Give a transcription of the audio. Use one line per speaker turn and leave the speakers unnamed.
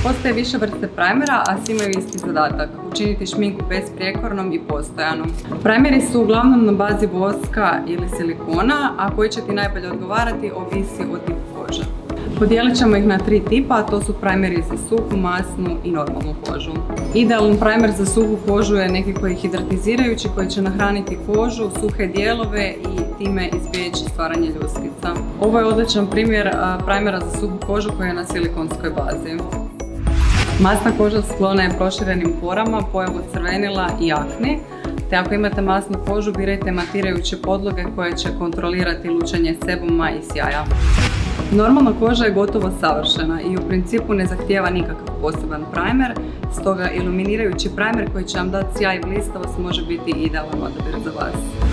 Postoje više vrste primera, a svi imaju isti zadatak – učiniti šminku besprijekornom i postojanom. Primeri su uglavnom na bazi voska ili silikona, a koji će ti najbolje odgovarati ovisi o tipu kože. Podijelit ćemo ih na 3 tipa, a to su primeri za suhu, masnu i normalnu kožu. Idealan primer za suhu kožu je neki koji je hidratizirajući, koji će nahraniti kožu, suhe dijelove i time izbjeći stvaranje ljuskica. Ovo je odličan primjer primera za suhu kožu koji je na silikonskoj bazi. Masna koža sklona je proširenim porama, pojavu crvenila i akni, te ako imate masnu kožu birajte matirajuće podloge koje će kontrolirati lučenje sebuma i sjaja. Normalna koža je gotovo savršena i u principu ne zahtijeva nikakav poseban primer, stoga iluminirajući primer koji će vam dati sjaj i blistavost može biti idealan odabir za vas.